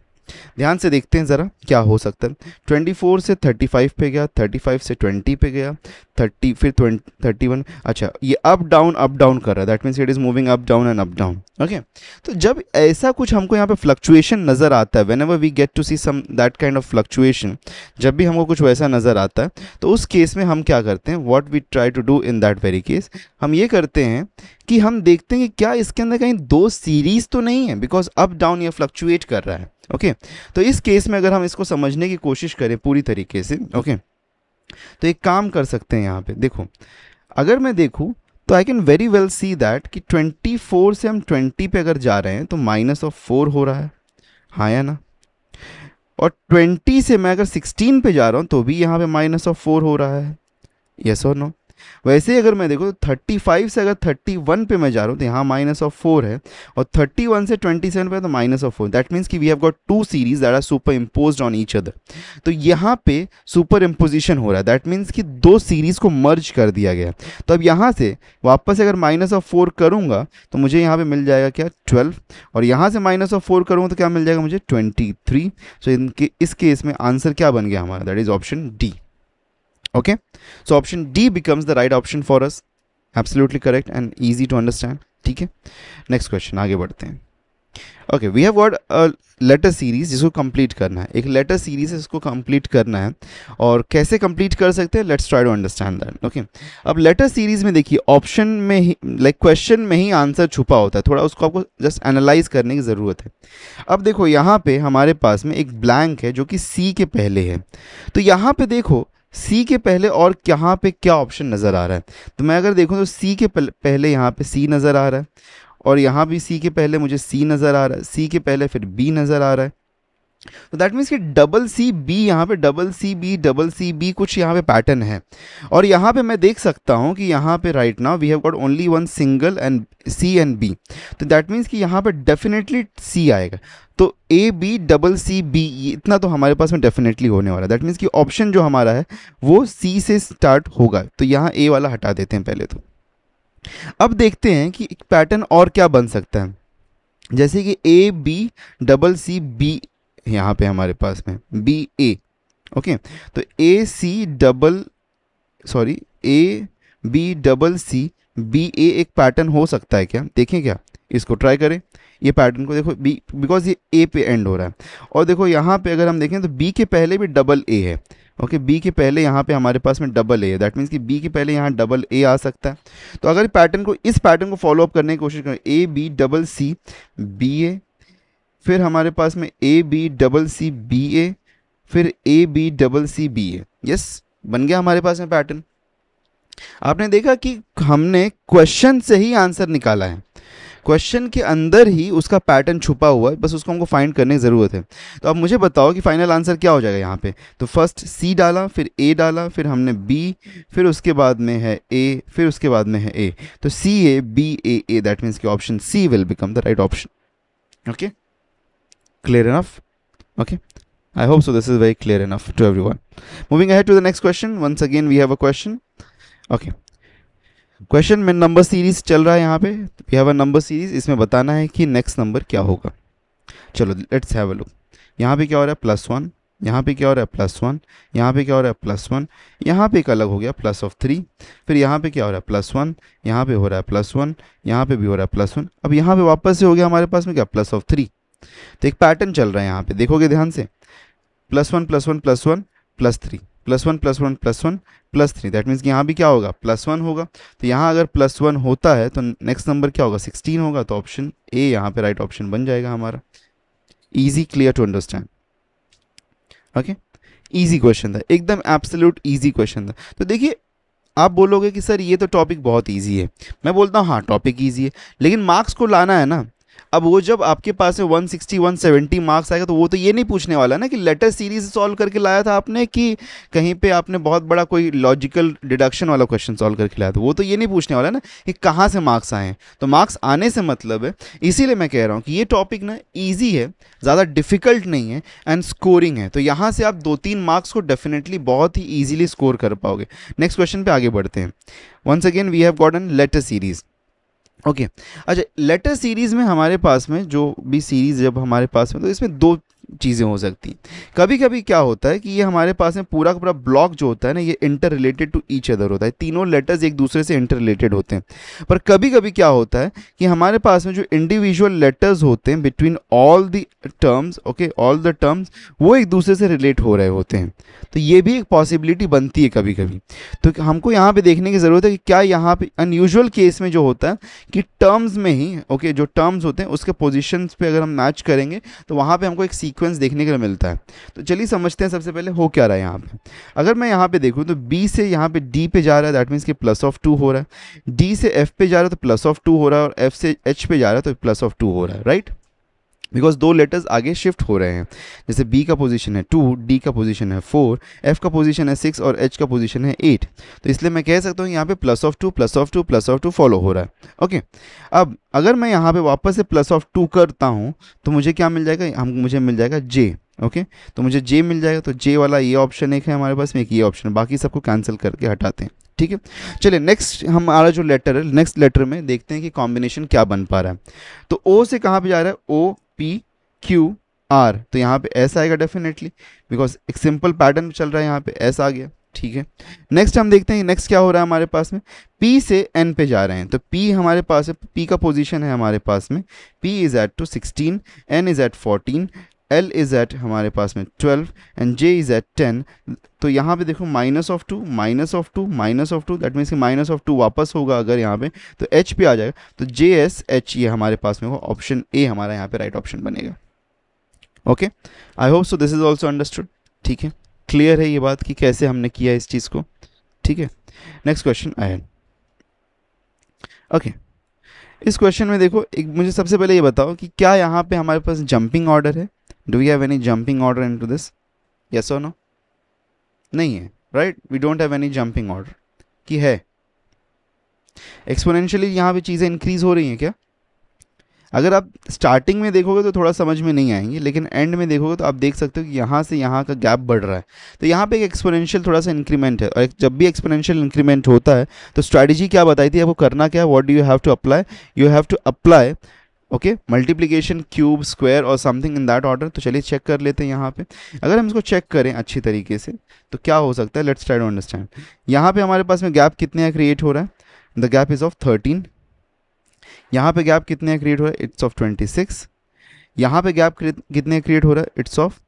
[SPEAKER 1] ध्यान से देखते हैं ज़रा क्या हो सकता है। 24 से 35 पे गया, 35 से 20 पे गया, 30 फिर 31। अच्छा, ये अप डाउन कर रहा है, that means it is moving up down and up down. Okay, तो जब ऐसा कुछ हमको यहाँ पे फ्लक्चुएशन नज़र आता है, whenever we get to see some that kind of fluctuation, जब भी हमको कुछ वैसा नज़र आता है तो उस केस में हम क्या करते हैं, what we try to do in that very case, हम ये करते हैं कि हम देखते हैं कि क्या इसके अंदर कहीं दो सीरीज तो नहीं है, बिकॉज अप डाउन ये फ्लक्चुएट कर रहा है। ओके, तो इस केस में अगर हम इसको समझने की कोशिश करें पूरी तरीके से, ओके, तो एक काम कर सकते हैं यहाँ पे। देखो, अगर मैं देखूँ तो I can very well C that कि 24 से हम 20 पे अगर जा रहे हैं तो -4 हो रहा है, हाँ या ना, और 20 से मैं अगर 16 पे जा रहा हूँ तो भी यहाँ पे -4 हो रहा है, यस और नो। वैसे ही अगर मैं देखो तो 35 से अगर 31 पे मैं जा रहा हूँ तो यहाँ -4 है, और 31 से 27 पे तो -4। दैट मीन्स कि we have got two series that are superimposed on each other. तो यहाँ पे सुपर इम्पोजिशन हो रहा है, दैट मीन्स कि दो सीरीज को मर्ज कर दिया गया। तो अब यहाँ से वापस अगर -4 करूँगा तो मुझे यहाँ पे मिल जाएगा क्या, 12, और यहाँ से -4 करूँगा तो क्या मिल जाएगा मुझे, 23। सो इस केस में आंसर क्या बन गया हमारा, that is option D. Okay, so option D becomes the right option for us. Absolutely correct and easy to understand. ठीक है, नेक्स्ट क्वेश्चन आगे बढ़ते हैं। Okay, we have got a letter series जिसको कंप्लीट करना है, एक लेटर सीरीज है इसको कंप्लीट करना है, और कैसे कंप्लीट कर सकते हैं, let's try to understand that. Okay, अब लेटर सीरीज में देखिए ऑप्शन में ही लाइक क्वेश्चन में ही आंसर छुपा होता है, थोड़ा उसको आपको जस्ट एनालाइज करने की ज़रूरत है। अब देखो यहाँ पे हमारे पास में एक ब्लैंक है जो कि सी के पहले है, तो यहाँ पे देखो सी के पहले और यहाँ पे क्या ऑप्शन नज़र आ रहा है, तो मैं अगर देखूँ तो सी के पहले यहाँ पे सी नज़र आ रहा है, और यहाँ भी सी के पहले मुझे सी नज़र आ रहा है, सी के पहले फिर बी नज़र आ रहा है। तो दैट मीन्स कि डबल सी बी, यहाँ पे डबल सी बी कुछ यहाँ पे पैटर्न है, और यहाँ पे मैं देख सकता हूँ कि यहाँ पे right now we have got only one single and C and B. तो दैट मीन्स कि यहाँ पे डेफिनेटली सी आएगा, तो A B double C B, इतना तो हमारे पास में डेफिनेटली होने वाला है। दैट मीन्स कि ऑप्शन जो हमारा है वो सी से स्टार्ट होगा, तो यहाँ ए वाला हटा देते हैं पहले। तो अब देखते हैं कि एक पैटर्न और क्या बन सकता है, जैसे कि A B double C B, यहाँ पे हमारे पास में बी ए। ओके, तो A B double C B A एक पैटर्न हो सकता है क्या, देखें क्या, इसको ट्राई करें, ये पैटर्न को देखो, बी बिकॉज ये ए पे एंड हो रहा है, और देखो यहाँ पे अगर हम देखें तो बी के पहले भी डबल ए है। ओके, बी के पहले यहाँ पे हमारे पास में डबल ए है, दैट मीन्स कि बी के पहले यहाँ डबल ए आ सकता है। तो अगर इस पैटर्न को फॉलो अप करने की कोशिश करें, A B double C B A, फिर हमारे पास में A B double C B A, फिर A B double C B A, yes, बन गया हमारे पास में पैटर्न। आपने देखा कि हमने क्वेश्चन से ही आंसर निकाला है, क्वेश्चन के अंदर ही उसका पैटर्न छुपा हुआ है, बस उसको हमको फाइंड करने की ज़रूरत है। तो अब मुझे बताओ कि फाइनल आंसर क्या हो जाएगा यहाँ पे। तो फर्स्ट सी डाला, फिर ए डाला, फिर हमने बी, फिर उसके बाद में है ए, फिर उसके बाद में है ए, तो C A B A, that means कि option C will become the right option. Okay, clear enough? Okay, I hope so this is very clear enough to everyone. Moving ahead to the next question, once again we have a question. Okay, question में नंबर सीरीज चल रहा है, यहाँ पे we have a number series, इसमें बताना है कि नेक्स्ट नंबर क्या होगा। चलो लेट्स हैव अ लुक, यहाँ पे क्या हो रहा है +1, यहाँ पे क्या हो रहा है +1, यहाँ पे क्या हो रहा है +1, यहाँ पे एक अलग हो गया +3, फिर यहाँ पे क्या हो रहा है +1, यहाँ पे हो रहा है +1, यहाँ पे भी हो रहा है +1, अब यहाँ पे वापस से हो गया हमारे पास में क्या +3। तो एक पैटर्न चल रहा है यहाँ पे, देखोगे ध्यान से, +1 +1 +1 +3, +1 +1 +1 +3, दैट मीन्स कि यहाँ भी क्या होगा +1 होगा। तो यहाँ अगर +1 होता है तो नेक्स्ट नंबर क्या होगा 16 होगा, तो ऑप्शन ए यहाँ पे राइट ऑप्शन बन जाएगा हमारा। Easy, clear to understand. Okay, easy question था, एकदम एब्सोल्यूट इजी क्वेश्चन था। तो देखिए, आप बोलोगे कि सर ये तो टॉपिक बहुत इजी है, मैं बोलता हूँ हाँ टॉपिक इजी है, लेकिन मार्क्स को लाना है ना। अब वो जब आपके पास में 160 170 मार्क्स आएगा तो वो तो ये नहीं पूछने वाला ना कि लेटर सीरीज सॉल्व करके लाया था आपने, कि कहीं पे आपने बहुत बड़ा कोई लॉजिकल डिडक्शन वाला क्वेश्चन सॉल्व करके लाया था, वो तो ये नहीं पूछने वाला ना कि कहाँ से मार्क्स आए हैं। तो मार्क्स आने से मतलब है, इसीलिए मैं कह रहा हूँ कि ये टॉपिक ना ईजी है, ज़्यादा डिफिकल्ट नहीं है, एंड स्कोरिंग है। तो यहाँ से आप 2-3 मार्क्स को डेफिनेटली बहुत ही ईजिली स्कोर कर पाओगे। नेक्स्ट क्वेश्चन पर आगे बढ़ते हैं। Once again we have got an letter series. Okay, अच्छा, लेटर सीरीज़ में हमारे पास में जो भी सीरीज़ जब हमारे पास में, तो इसमें दो चीज़ें हो सकती हैं। कभी कभी क्या होता है कि ये हमारे पास में पूरा का पूरा ब्लॉक जो होता है ना, ये interrelated to each other होता है, तीनों लेटर्स एक दूसरे से इंटर रिलेटेड होते हैं। पर कभी कभी क्या होता है कि हमारे पास में जो इंडिविजुअल लेटर्स होते हैं between all the terms, okay, all the terms, वो एक दूसरे से रिलेट हो रहे होते हैं। तो ये भी एक पॉसिबिलिटी बनती है कभी कभी। तो हमको यहाँ पे देखने की ज़रूरत है कि क्या यहाँ पे अनयूजुअल केस में जो होता है कि टर्म्स में ही, ओके, जो टर्म्स होते हैं उसके पोजीशंस पे अगर हम मैच करेंगे तो वहाँ पे हमको एक सीक्वेंस देखने के लिए मिलता है। तो चलिए समझते हैं सबसे पहले हो क्या रहा है यहाँ पे। अगर मैं यहाँ पे देखूँ तो बी से यहाँ पे डी पे जा रहा है, दैट मीन्स कि +2 हो रहा है। डी से एफ पे जा रहा है तो +2 हो रहा है, और एफ से एच पे जा रहा है तो +2 हो रहा है, राइट। बिकॉज दो लेटर्स आगे शिफ्ट हो रहे हैं। जैसे बी का पोजीशन है 2, डी का पोजीशन है 4, एफ का पोजीशन है 6 और एच का पोजीशन है 8। तो इसलिए मैं कह सकता हूँ यहाँ पे +2 फॉलो हो रहा है, ओके। अब अगर मैं यहाँ पे वापस से +2 करता हूँ तो मुझे क्या मिल जाएगा, मुझे मिल जाएगा जे, ओके। तो मुझे जे मिल जाएगा, तो जे वाला ये ऑप्शन एक है हमारे पास में, एक ये ऑप्शन है, बाकी सबको कैंसिल करके हटाते हैं, ठीक है। चलिए नेक्स्ट हमारा जो लेटर है, नेक्स्ट लेटर में देखते हैं कि कॉम्बिनेशन क्या बन पा रहा है। तो ओ से कहाँ पे जा रहा है, ओ पी क्यू आर, तो यहाँ पे एस आएगा डेफिनेटली, बिकॉज एक सिंपल पैटर्न चल रहा है, यहाँ पे एस आ गया, ठीक है। नेक्स्ट हम देखते हैं नेक्स्ट क्या हो रहा है हमारे पास में, पी से एन पे जा रहे हैं, तो पी हमारे पास है, पी का पोजीशन है हमारे पास में, P is at to 16, N is at 14, L is at हमारे पास में 12 एंड जे इज एट 10। तो यहाँ पे देखो -2 -2 दैट मीन्स कि -2 वापस होगा अगर यहाँ पे, तो एच पे आ जाएगा, तो जे एस एच ये हमारे पास में होगा, ऑप्शन ए हमारा यहाँ पे राइट ऑप्शन बनेगा, okay. I hope so this is also understood, ठीक है, क्लियर है ये बात कि कैसे हमने किया इस चीज़ को, ठीक है। Next question ahead, okay. इस क्वेश्चन में देखो, एक मुझे सबसे पहले ये बताओ कि क्या यहाँ पे हमारे पास जंपिंग ऑर्डर है, do we have any jumping order into this, yes और नो, नहीं है, right, we don't have any jumping order, कि है एक्सपोनेंशियली यहाँ पे चीज़ें इंक्रीज हो रही हैं क्या। अगर आप स्टार्टिंग में देखोगे तो थोड़ा समझ में नहीं आएंगे, लेकिन एंड में देखोगे तो आप देख सकते हो कि यहाँ से यहाँ का गैप बढ़ रहा है। तो यहाँ पे एक एक्सपोनेंशियल थोड़ा सा इंक्रीमेंट है, और जब भी एक्सपोनेंशियल इंक्रीमेंट होता है तो स्ट्रैटेजी क्या बताई थी आपको करना क्या, what do you have to apply, you have to apply, okay, multiplication, cube, square और समथिंग इन दैट ऑर्डर। तो चलिए चेक कर लेते हैं यहाँ पे। अगर हम इसको चेक करें अच्छी तरीके से तो क्या हो सकता है, लेट्स ट्राई टू अंडरस्टैंड। यहाँ पे हमारे पास में गैप कितने का क्रिएट हो रहा है, द गैप इज ऑफ 13। यहाँ पे गैप कितने का क्रिएट हो रहा है, इट्स ऑफ 26। यहाँ पे गैप कितने का क्रिएट हो रहा है, इट्स ऑफ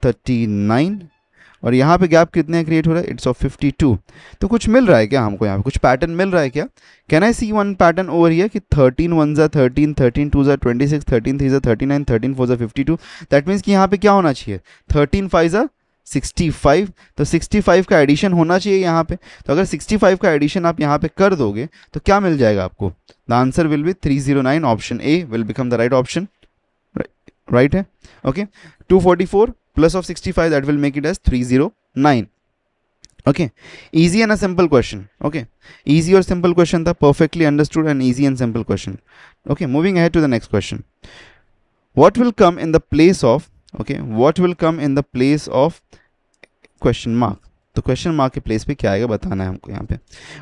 [SPEAKER 1] 39। और यहाँ पे गैप कितने का क्रिएट हो रहा है, इट्स ऑफ 52। तो कुछ मिल रहा है क्या हमको, यहाँ पे कुछ पैटर्न मिल रहा है क्या, can I see one pattern over here कि 13 1 ज़ा 13, 13 2 ज़ा 26, 13 3 ज़ा 39, 13 4 ज़ा 52। दैट मीन्स कि यहाँ पे क्या होना चाहिए, 13 5 ज़ा 65। तो 65 का एडिशन होना चाहिए यहाँ पे। तो अगर 65 का एडिशन आप यहाँ पे कर दोगे तो क्या मिल जाएगा आपको, the answer will be 309, option A will become the right option, right है, okay. 244 plus of 65 that will make it as 309, okay. Easy and a simple question, okay, easy और सिंपल क्वेश्चन था, perfectly understood and easy and simple question, okay. Moving ahead to the next question, what will come in the place of, okay, what will come in the place of question mark. तो क्वेश्चन मार्क के प्लेस पे क्या आएगा बताना है हमको यहाँ पे।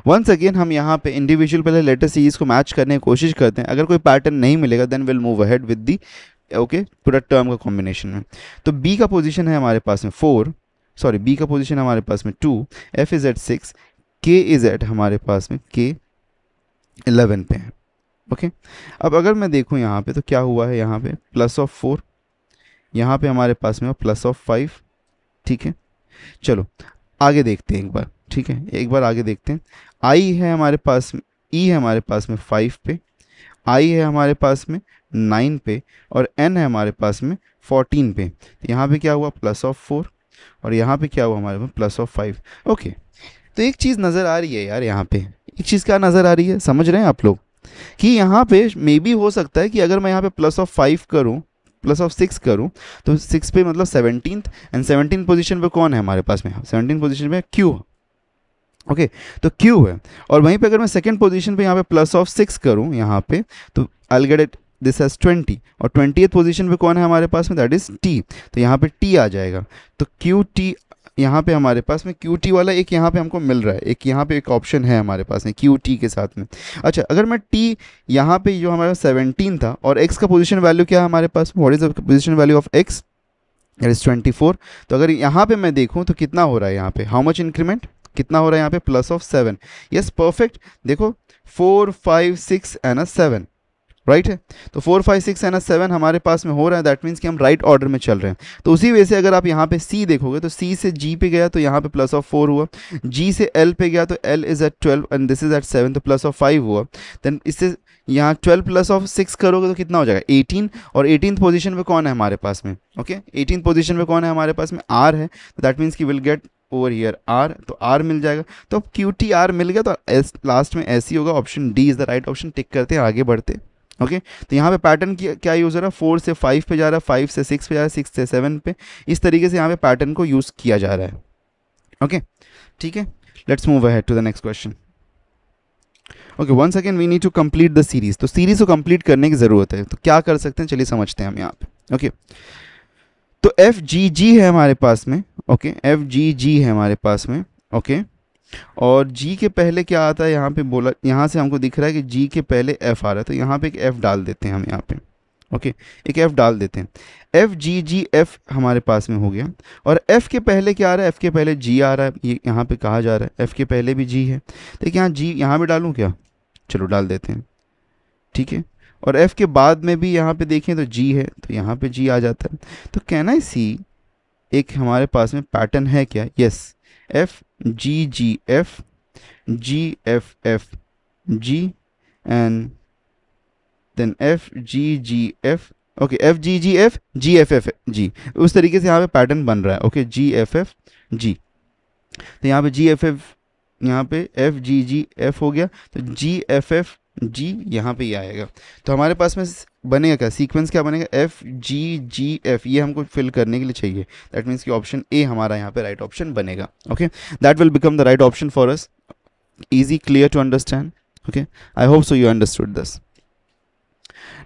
[SPEAKER 1] वंस अगेन हम यहाँ पे इंडिविजुअल पहले लेटर सीरीज को मैच करने की कोशिश करते हैं, अगर कोई पैटर्न नहीं मिलेगा then will move ahead with the, okay, पूरा टर्म का कॉम्बिनेशन में। तो बी का पोजीशन है हमारे पास में 4, सॉरी बी का पोजीशन हमारे पास में 2, एफ इज एट 6, के इज एट हमारे पास में के 11 पे है, ओके। अब अगर मैं देखूँ यहाँ पे तो क्या हुआ है, यहाँ पे +4, यहाँ पे हमारे पास में +5, ठीक है। चलो आगे देखते हैं एक बार, ठीक है, एक बार आगे देखते हैं। आई है हमारे पास, ई है हमारे पास में 5 पे, आई है हमारे पास में 9 पे, और एन है हमारे पास में 14 पे। तो यहाँ पे क्या हुआ, +4, और यहाँ पे क्या हुआ हमारे पास +5, ओके। तो एक चीज़ नज़र आ रही है यार, यहाँ पे एक चीज़ क्या नज़र आ रही है, समझ रहे हैं आप लोग, कि यहाँ पे मे बी हो सकता है कि अगर मैं यहाँ पे +5 करूँ, +6 करूँ, तो 6 पे मतलब 17th, एंड 17 पोजीशन पे कौन है हमारे पास में, 17 पोजीशन पे क्यू, ओके। तो क्यू है, और वहीं पे अगर मैं सेकंड पोजीशन पे यहाँ पे +6 करूँ यहाँ पे, तो I will get it this as 20, और 20th पोजीशन पे कौन है हमारे पास में, दैट इज टी। तो यहाँ पे टी आ जाएगा, तो क्यू टी यहाँ पे हमारे पास में क्यू टी वाला एक यहाँ पे हमको मिल रहा है, एक यहाँ पे एक ऑप्शन है हमारे पास में क्यू टी के साथ में। अच्छा, अगर मैं टी यहाँ पे जो हमारा 17 था, और एक्स का पोजीशन वैल्यू क्या है हमारे पास, what is the position value of X, that is 24। तो अगर यहाँ पे मैं देखूँ तो कितना हो रहा है यहाँ पे, हाउ मच इंक्रीमेंट, कितना हो रहा है यहाँ पे, प्लस ऑफ 7। यस परफेक्ट, देखो 4 5 6 एंड 7, राइट है। तो 4 5 6 एंड 7 हमारे पास में हो रहा है, दैट मीन्स कि हम राइट ऑर्डर में चल रहे हैं। तो उसी वजह से अगर आप यहाँ पे C देखोगे तो C से G पे गया तो यहाँ पे प्लस ऑफ 4 हुआ, G से L पे गया तो L is at 12 and this is at 7 तो प्लस ऑफ 5 हुआ। देन इससे यहाँ 12 प्लस ऑफ 6 करोगे तो कितना हो जाएगा 18, और 18th पोजीशन पे कौन है हमारे पास में, ओके 18th पोजीशन पे कौन है हमारे पास में, R है। तो दैट मीन्स कि will get over here R, तो R मिल जाएगा। तो अब QTR मिल गया तो लास्ट में ऐसी होगा, option D is the right option. Tick करते हैं, आगे बढ़ते। ओके तो यहाँ पे पैटर्न क्या यूज़ हो रहा है, 4 से 5 पे जा रहा है, 5 से 6 पे जा रहा है, 6 से 7 पे, इस तरीके से यहाँ पे पैटर्न को यूज़ किया जा रहा है। ओके ठीक है, let's move ahead to the next question. Okay once again we need to complete the series. तो सीरीज को कंप्लीट करने की ज़रूरत है, तो क्या कर सकते हैं चलिए समझते हैं हम यहाँ पे। ओके तो FGG है हमारे पास में, ओके FGG है हमारे पास में, ओके और G के पहले क्या आता है यहाँ पे, बोला यहाँ से हमको दिख रहा है कि G के पहले F आ रहा है, तो यहाँ पे एक F डाल देते हैं हम यहाँ पे, ओके एक F डाल देते हैं। FGGF हमारे पास में हो गया, और F के पहले क्या आ रहा है, F के पहले G आ रहा है, ये यहाँ पे कहा जा रहा है F के पहले भी G है, तो यहाँ G यहाँ पे डालूँ क्या, चलो डाल देते हैं, ठीक है। और F के बाद में भी यहाँ पे देखें तो G है, तो यहाँ पे G आ जाता है। तो कैन आई सी एक हमारे पास में पैटर्न है क्या, yes FGGF GFF G and then FGGF, okay FGGF GFF G, उस तरीके से यहाँ पे पैटर्न बन रहा है, ओके GFF G। तो यहाँ पे GFF, यहाँ पे FGGF हो गया, तो GFF G यहाँ पे ही आएगा। तो हमारे पास में बनेगा क्या, सीक्वेंस क्या बनेगा, FGGF, ये हमको फिल करने के लिए चाहिए, दैट मीन्स कि ऑप्शन ए हमारा यहाँ पे राइट ऑप्शन बनेगा। Okay that will become the right option for us, easy, clear to understand, okay I hope so you understood this।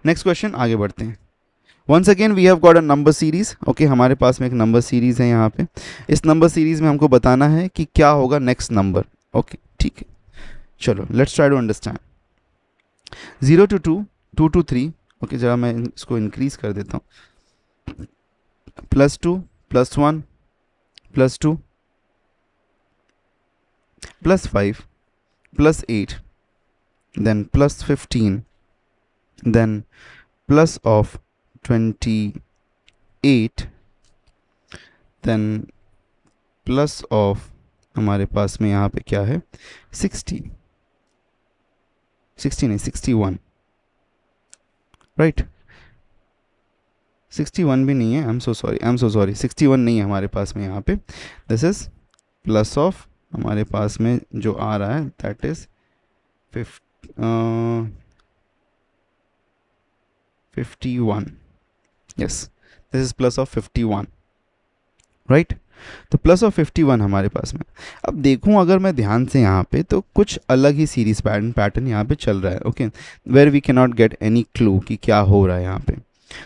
[SPEAKER 1] Next question, आगे बढ़ते हैं। Once again we have got a number series, okay हमारे पास में एक नंबर सीरीज है यहाँ पे। इस नंबर सीरीज में हमको बताना है कि क्या होगा नेक्स्ट नंबर, ओके ठीक है चलो let's try to understand. 0 to 2, 2 to 3, okay जरा मैं इसको इंक्रीज कर देता हूँ, +2 +1 +2 +5 +8 then +15 then plus of 28 then plus of हमारे पास में यहाँ पे क्या है 60 नहीं 61, राइट 61 भी नहीं है, आई एम सो सॉरी 61 नहीं है हमारे पास में यहाँ पे। दिस इज प्लस ऑफ हमारे पास में जो आ रहा है that is 51, yes this is plus of 51, right तो प्लस ऑफ 51 हमारे पास में। अब देखूं अगर मैं ध्यान से यहाँ पे तो कुछ अलग ही सीरीज पैटर्न यहाँ पे चल रहा है, okay where we can not get any clue कि क्या हो रहा है यहाँ पे।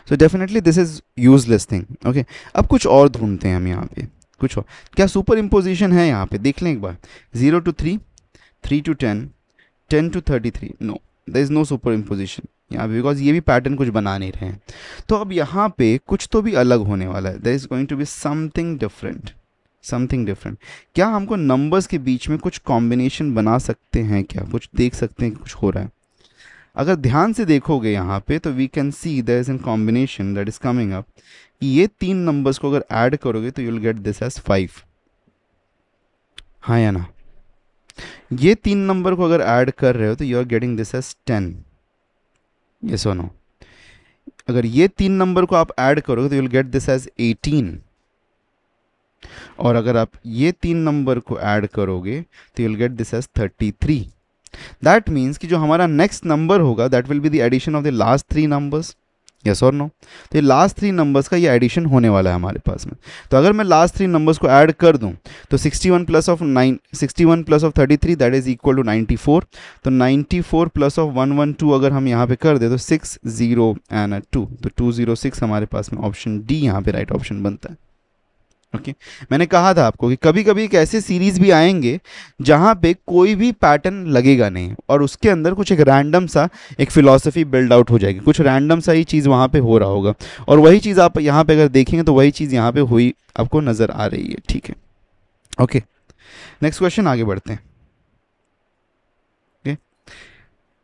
[SPEAKER 1] So definitely this is useless thing, okay अब कुछ और ढूंढते हैं हम यहाँ पे, कुछ और क्या सुपर इम्पोजिशन है यहाँ पे, देख लें एक बार। 0 to 3, 3 to 10, 10 to 33, no there is no superimposition यहाँ पे, बिकॉज ये भी पैटर्न कुछ बना नहीं रहे हैं। तो अब यहाँ पे कुछ तो भी अलग होने वाला है, there is going to be something different. क्या हमको नंबर्स के बीच में कुछ कॉम्बिनेशन बना सकते हैं क्या, कुछ देख सकते हैं कि कुछ हो रहा है। अगर ध्यान से देखोगे यहाँ पे तो we can see there is an combination that is coming up, ये 3 नंबर्स को अगर ऐड करोगे तो you will get this as 5, हाँ या ना। ये 3 नंबर को अगर ऐड कर रहे हो तो you are getting this as 10, yes और नो। अगर ये 3 नंबर को आप ऐड करोगे तो you will get this as 18, और अगर आप ये 3 नंबर को ऐड करोगे तो you will get this as 33। That means कि जो हमारा नेक्स्ट नंबर होगा that will be the addition of the last 3 numbers, yes और नो। तो ये लास्ट 3 नंबर्स का ये एडिशन होने वाला है हमारे पास में। तो अगर मैं लास्ट 3 नंबर्स को ऐड कर दूं तो 61 plus of 33 that is equal to 94। तो 94 प्लस ऑफ 112 अगर हम यहाँ पे कर दे तो 6 0 एंड 2, तो 206 हमारे पास में ऑप्शन डी यहाँ पे राइट ऑप्शन बनता है।
[SPEAKER 2] ओके मैंने कहा था आपको कि कभी कभी एक ऐसे सीरीज भी आएंगे जहाँ पे कोई भी पैटर्न लगेगा नहीं और उसके अंदर कुछ एक रैंडम सा एक फिलॉसफी बिल्ड आउट हो जाएगी, कुछ रैंडम सा ही चीज़ वहाँ पे हो रहा होगा और वही चीज़ आप यहाँ पे अगर देखेंगे तो वही चीज़ यहाँ पे हुई आपको नज़र आ रही है। ठीक है, ओके नेक्स्ट क्वेश्चन आगे बढ़ते हैं। ओके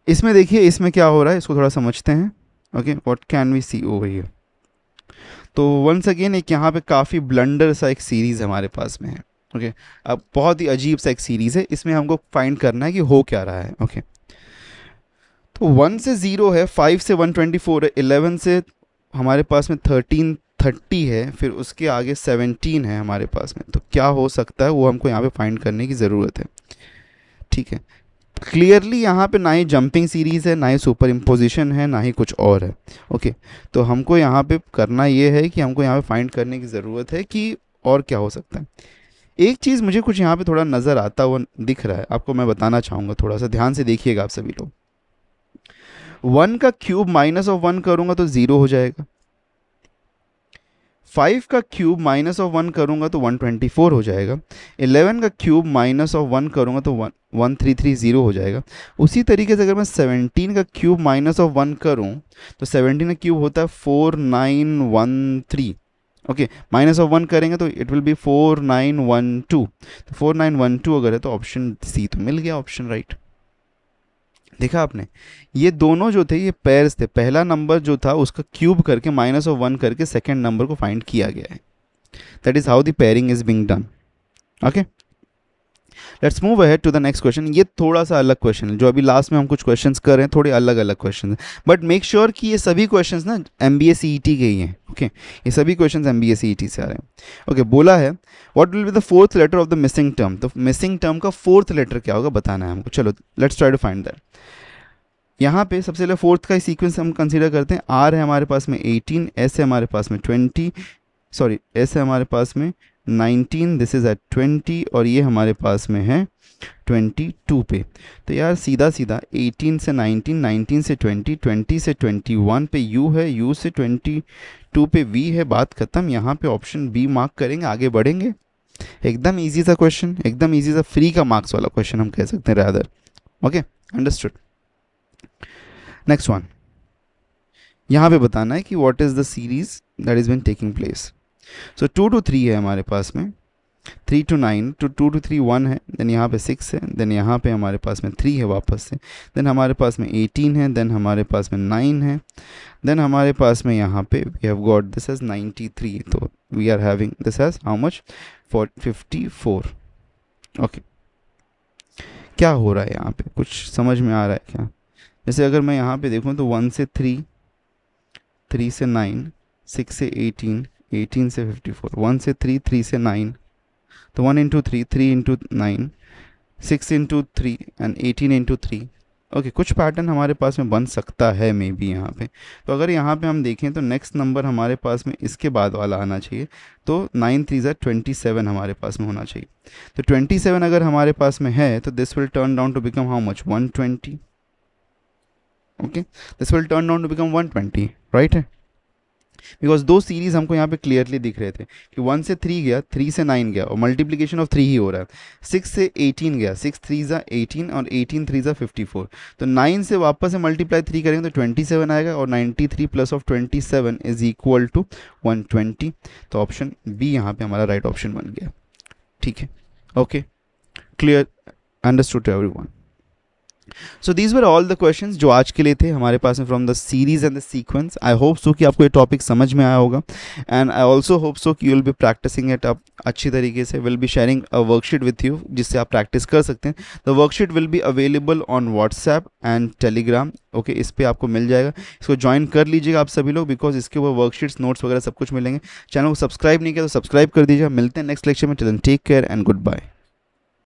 [SPEAKER 2] इसमें देखिए इसमें क्या हो रहा है इसको थोड़ा समझते हैं। Okay what can we see over here. तो वंस अगेन एक यहाँ पे काफ़ी ब्लंडर सा एक सीरीज़ हमारे पास में है। ओके अब बहुत ही अजीब सा एक सीरीज़ है, इसमें हमको फाइंड करना है कि हो क्या रहा है। ओके तो 1 से 0 है, 5 से 124 है, 11 से हमारे पास में 1330 है, फिर उसके आगे 17 है हमारे पास में। तो क्या हो सकता है वो हमको यहाँ पे फाइंड करने की ज़रूरत है। ठीक है क्लियरली यहाँ पे ना ही जंपिंग सीरीज़ है, ना ही सुपर इम्पोजिशन है, ना ही कुछ और है। ओके तो हमको यहाँ पे करना ये है कि हमको यहाँ पे फाइंड करने की ज़रूरत है कि और क्या हो सकता है। एक चीज़ मुझे कुछ यहाँ पे थोड़ा नज़र आता हुआ दिख रहा है, आपको मैं बताना चाहूँगा, थोड़ा सा ध्यान से देखिएगा आप सभी लोग। 1 का क्यूब माइनस ऑफ 1 करूँगा तो 0 हो जाएगा, 5 का क्यूब माइनस ऑफ 1 करूँगा तो 124 हो जाएगा, 11 का क्यूब माइनस ऑफ 1 करूँगा तो 1330 हो जाएगा। उसी तरीके से अगर मैं 17 का क्यूब माइनस ऑफ 1 करूँ तो 17 का क्यूब होता है 4913। ओके माइनस ऑफ 1 करेंगे तो इट विल बी 4912। तो 4912 अगर है तो ऑप्शन सी तो मिल गया, ऑप्शन राइट। देखा आपने ये दोनों जो थे ये पेयर्स थे, पहला नंबर जो था उसका क्यूब करके माइनस ऑफ 1 करके सेकेंड नंबर को फाइंड किया गया है। That is how the pairing is being done. Okay let's move ahead to the next question. ये थोड़ा सा अलग क्वेश्चन है, जो अभी लास्ट में हम कुछ क्वेश्चंस कर रहे हैं थोड़े अलग अलग क्वेश्चन हैं, बट मेक श्योर कि ये सभी क्वेश्चंस ना MBA CET के ही हैं। ओके ये सभी क्वेश्चंस MBA CET से आ रहे हैं। ओके बोला है what will be the fourth letter of the missing term. तो मिसिंग टर्म का फोर्थ लेटर क्या होगा बताना है हमको। चलो let's try to find that. यहाँ पे सबसे पहले फोर्थ का सीक्वेंस हम कंसीडर करते हैं। R है हमारे पास में 18, S है हमारे पास में 20, सॉरी S है हमारे पास में 19, दिस इज़ एट 20 और ये हमारे पास में है 22 पे। तो यार सीधा सीधा 18 से 19, 19 से 20, 20 से 21 पे U है, U से 22 पे V है, बात ख़त्म। यहाँ पे ऑप्शन B मार्क करेंगे, आगे बढ़ेंगे। एकदम इजी सा क्वेश्चन, एकदम इजी सा फ्री का मार्क्स वाला क्वेश्चन हम कह सकते हैं rather. Okay understood. Next one यहाँ पे बताना है कि what is the series that is been taking place. So 2 to 3 है हमारे पास में, 3 to 9, तो 2 to 3 1 है, देन यहाँ पे 6 है, देन यहाँ पे हमारे पास में 3 है वापस से, देन हमारे पास में 18 है, देन हमारे पास में 9 है, देन हमारे पास में यहाँ पे we have got this as 93। तो we are having this as how much 54। Okay क्या हो रहा है यहाँ पे, कुछ समझ में आ रहा है क्या? जैसे अगर मैं यहाँ पे देखूँ तो 1 से 3, 3 से 9, 6 से 18, 18 से 54, 1 से 3, 3 से 9, तो 1 into 3, 3 into 9, 6 into 3 and 18 into 3। Okay कुछ पैटर्न हमारे पास में बन सकता है मे बी यहाँ पे। तो अगर यहाँ पे हम देखें तो नेक्स्ट नंबर हमारे पास में इसके बाद वाला आना चाहिए, तो 9 3 27 हमारे पास में होना चाहिए। तो 27 अगर हमारे पास में है तो this will turn down to become how much 120। Okay this will turn down to become 120 right है, बिकॉज दो सीरीज हमको यहाँ पे क्लियरली दिख रहे थे कि 1 से 3 गया, 3 से 9 गया और मल्टीप्लिकेशन ऑफ 3 ही हो रहा है। 6 से 18 गया, 6 3 ज़ा 18 और 18 3 ज़ा 54। तो 9 से वापस से मल्टीप्लाई 3 करेंगे तो 27 आएगा और 93 plus of 27 is equal to 120। तो ऑप्शन बी यहाँ पे हमारा राइट ऑप्शन बन गया। ठीक है okay clear understood to everyone. So these were all the questions जो आज के लिए थे हमारे पास में from the series and the sequence. I hope so कि आपको ये टॉपिक समझ में आया होगा and I also hope so कि you will be practicing it up अच्छी तरीके से। Will be sharing a worksheet with you जिससे आप प्रैक्टिस कर सकते हैं। The worksheet will be available on WhatsApp and Telegram. Okay इस पर आपको मिल जाएगा, इसको ज्वाइन कर लीजिएगा आप सभी लोग, बिकॉज इसके ऊपर वर्कशीट्स नोट्स वगैरह सब कुछ मिलेंगे। चैनल को सब्सक्राइब नहीं किया तो सब्सक्राइब कर दीजिएगा। मिलते हैं नेक्स्ट लेक्चर में, till then take care and good bye.